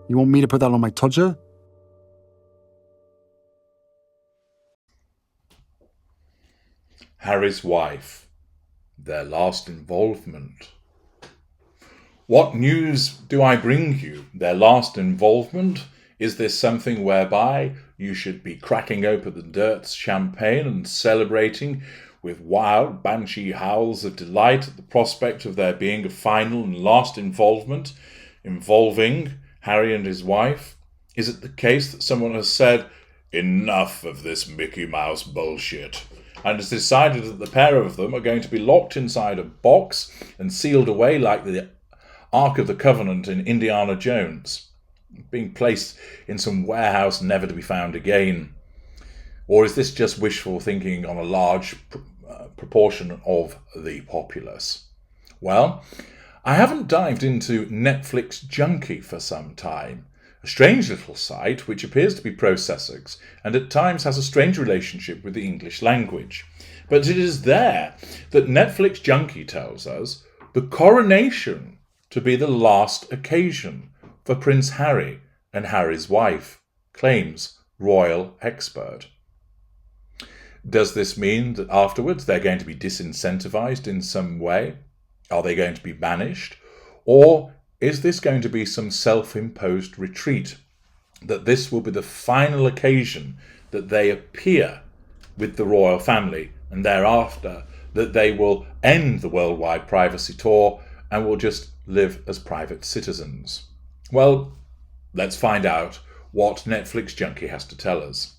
You want me to put that on my Tudor? Harry's wife. Their last involvement. What news do I bring you? Their last involvement? Is this something whereby you should be cracking open the Dirt's champagne and celebrating with wild banshee howls of delight at the prospect of there being a final and last involvement involving Harry and his wife? Is it the case that someone has said, "Enough of this Mickey Mouse bullshit," and has decided that the pair of them are going to be locked inside a box and sealed away like the Ark of the Covenant in Indiana Jones, being placed in some warehouse never to be found again? Or is this just wishful thinking on a large proportion of the populace? Well, I haven't dived into Netflix Junkie for some time, a strange little site which appears to be pro-Sussex and at times has a strange relationship with the English language. But it is there that Netflix Junkie tells us the coronation to be the last occasion for Prince Harry and Harry's wife, claims royal expert. Does this mean that afterwards they're going to be disincentivized in some way? Are they going to be banished? Or is this going to be some self-imposed retreat? That this will be the final occasion that they appear with the royal family, and thereafter that they will end the worldwide privacy tour and will just live as private citizens? Well, let's find out what Netflix Junkie has to tell us.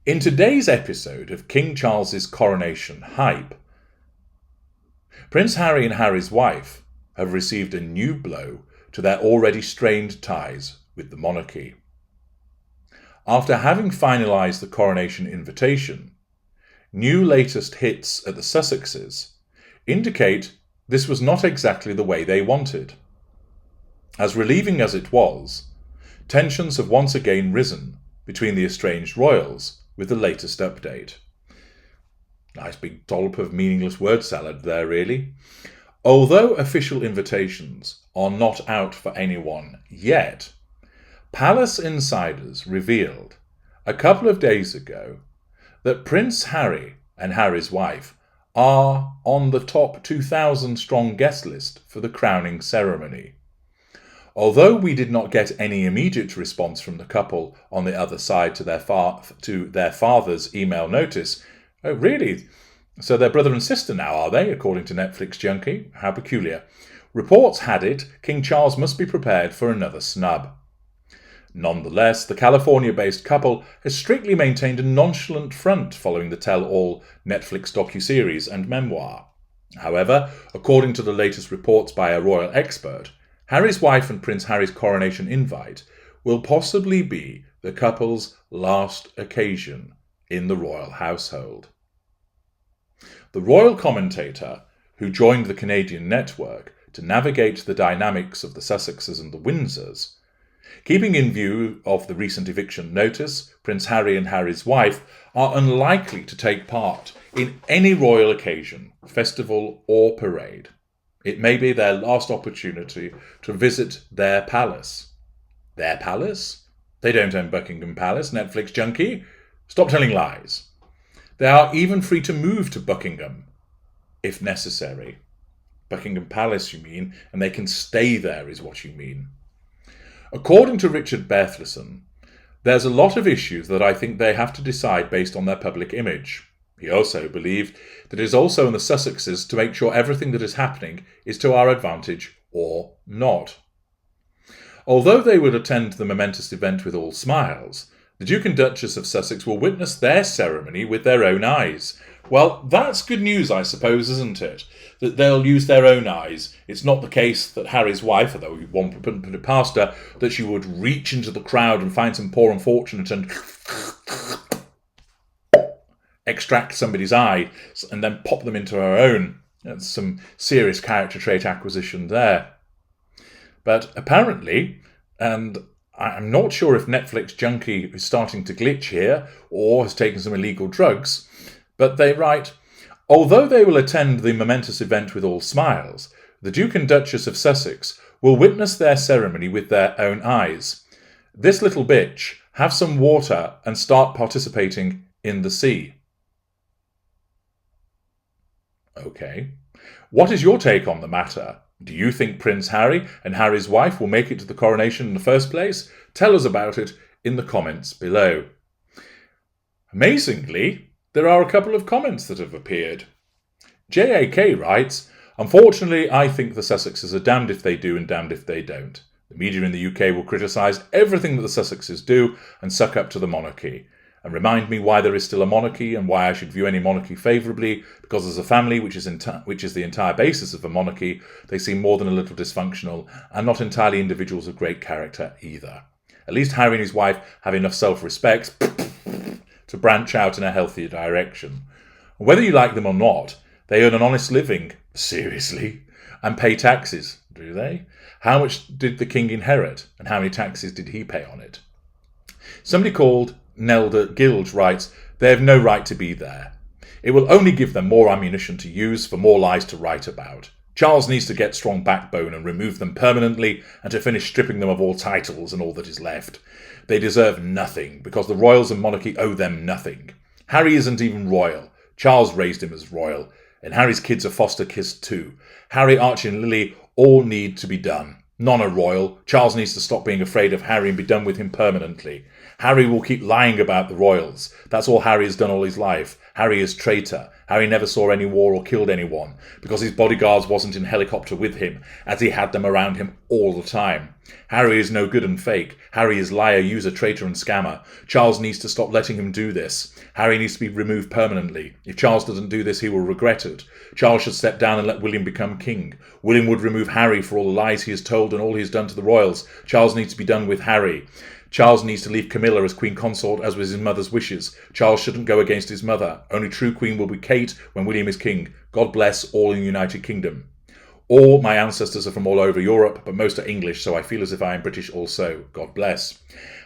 In today's episode of King Charles's coronation hype, Prince Harry and Harry's wife have received a new blow to their already strained ties with the monarchy. After having finalised the coronation invitation, new latest hits at the Sussexes indicate this was not exactly the way they wanted. As relieving as it was, tensions have once again risen between the estranged royals with the latest update. Nice big dollop of meaningless word salad there, really. Although official invitations are not out for anyone yet, Palace insiders revealed a couple of days ago that Prince Harry and Harry's wife are on the top 2,000 strong guest list for the crowning ceremony. Although we did not get any immediate response from the couple on the other side to their father's email notice. Oh, really? So they're brother and sister now, are they, according to Netflix Junkie? How peculiar. Reports had it King Charles must be prepared for another snub. Nonetheless, the California-based couple has strictly maintained a nonchalant front following the tell-all Netflix docuseries and memoir. However, according to the latest reports by a royal expert, Harry's wife and Prince Harry's coronation invite will possibly be the couple's last occasion in the royal household. The royal commentator, who joined the Canadian network to navigate the dynamics of the Sussexes and the Windsors, keeping in view of the recent eviction notice, Prince Harry and Harry's wife are unlikely to take part in any royal occasion, festival or parade. It may be their last opportunity to visit their palace. Their palace? They don't own Buckingham Palace, Netflix Junkie. Stop telling lies. They are even free to move to Buckingham, if necessary. Buckingham Palace, you mean, and they can stay there is what you mean. According to Richard Berthleson, there's a lot of issues that I think they have to decide based on their public image. He also believed that it is also in the Sussexes to make sure everything that is happening is to our advantage or not. Although they would attend the momentous event with all smiles, the Duke and Duchess of Sussex will witness their ceremony with their own eyes. Well, that's good news, I suppose, isn't it? That they'll use their own eyes. It's not the case that Harry's wife, although one would put it past her, that she would reach into the crowd and find some poor unfortunate and extract somebody's eye and then pop them into her own. That's some serious character trait acquisition there. But apparently, and I'm not sure if Netflix Junkie is starting to glitch here or has taken some illegal drugs, but they write, although they will attend the momentous event with all smiles, the Duke and Duchess of Sussex will witness their ceremony with their own eyes. This little bitch, have some water and start participating in the sea. Okay. What is your take on the matter? Do you think Prince Harry and Harry's wife will make it to the coronation in the first place? Tell us about it in the comments below. Amazingly, there are a couple of comments that have appeared. JAK writes, unfortunately, I think the Sussexes are damned if they do and damned if they don't. The media in the UK will criticise everything that the Sussexes do and suck up to the monarchy, and remind me why there is still a monarchy and why I should view any monarchy favourably, because as a family, which is the entire basis of a monarchy, they seem more than a little dysfunctional and not entirely individuals of great character either. At least Harry and his wife have enough self-respect to branch out in a healthier direction. Whether you like them or not, they earn an honest living, seriously, and pay taxes, do they? How much did the king inherit, and how many taxes did he pay on it? Somebody called Nelda Gilge writes, they have no right to be there. It will only give them more ammunition to use for more lies to write about. Charles needs to get strong backbone and remove them permanently and to finish stripping them of all titles and all that is left. They deserve nothing because the royals and monarchy owe them nothing. Harry isn't even royal. Charles raised him as royal, and Harry's kids are foster kids too. Harry, Archie and Lily all need to be done. None are royal. Charles needs to stop being afraid of Harry and be done with him permanently. Harry will keep lying about the royals. That's all Harry has done all his life. Harry is traitor. Harry never saw any war or killed anyone because his bodyguards wasn't in helicopter with him, as he had them around him all the time. Harry is no good and fake. Harry is liar, user, traitor and scammer. Charles needs to stop letting him do this. Harry needs to be removed permanently. If Charles doesn't do this, he will regret it. Charles should step down and let William become king. William would remove Harry for all the lies he has told and all he has done to the royals. Charles needs to be done with Harry. Charles needs to leave Camilla as queen consort, as was his mother's wishes. Charles shouldn't go against his mother. Only true queen will be Kate when William is king. God bless all in the United Kingdom. All my ancestors are from all over Europe, but most are English, so I feel as if I am British also. God bless.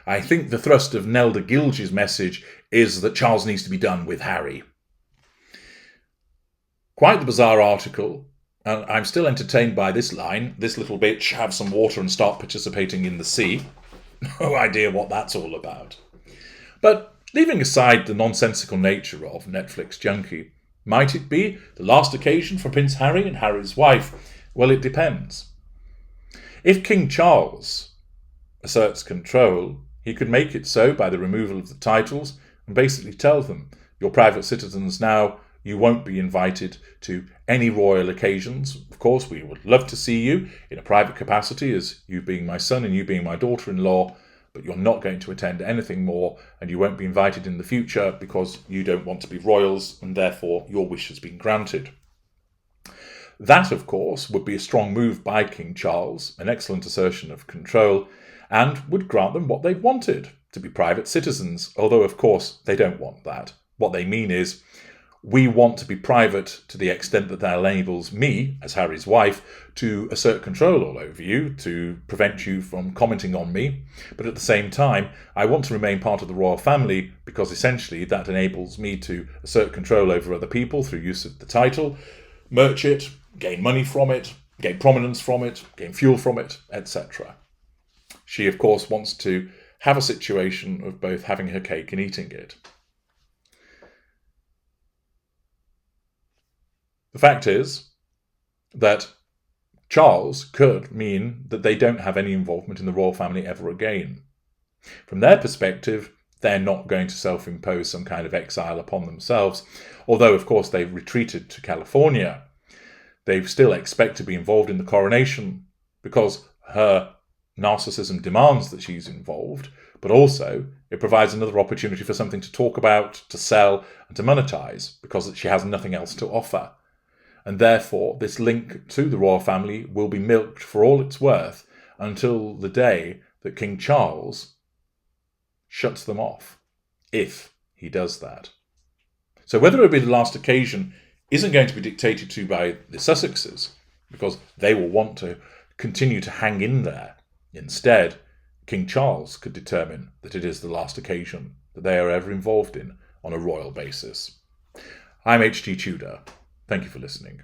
I think the thrust of Nelda Gilge's message is that Charles needs to be done with Harry. Quite the bizarre article, and I'm still entertained by this line, this little bitch, have some water and start participating in the sea. No idea what that's all about. But leaving aside the nonsensical nature of Netflix Junkie, might it be the last occasion for Prince Harry and Harry's wife? Well, it depends. If King Charles asserts control, he could make it so by the removal of the titles and basically tell them, you're private citizens now, you won't be invited to any royal occasions. Of course, we would love to see you in a private capacity as you being my son and you being my daughter-in-law, but you're not going to attend anything more and you won't be invited in the future because you don't want to be royals and therefore your wish has been granted. That, of course, would be a strong move by King Charles, an excellent assertion of control, and would grant them what they wanted, to be private citizens, although, of course, they don't want that. What they mean is, we want to be private to the extent that that enables me, as Harry's wife, to assert control all over you, to prevent you from commenting on me. But at the same time, I want to remain part of the royal family because essentially that enables me to assert control over other people through use of the title, merch it, gain money from it, gain prominence from it, gain fuel from it, etc. She, of course, wants to have a situation of both having her cake and eating it. The fact is that Charles could mean that they don't have any involvement in the royal family ever again. From their perspective, they're not going to self-impose some kind of exile upon themselves, although, of course, they've retreated to California. They still expect to be involved in the coronation because her narcissism demands that she's involved, but also it provides another opportunity for something to talk about, to sell, and to monetize because she has nothing else to offer. And therefore, this link to the royal family will be milked for all it's worth until the day that King Charles shuts them off, if he does that. So whether it be the last occasion isn't going to be dictated to by the Sussexes, because they will want to continue to hang in there. Instead, King Charles could determine that it is the last occasion that they are ever involved in on a royal basis. I'm HG Tudor. Thank you for listening.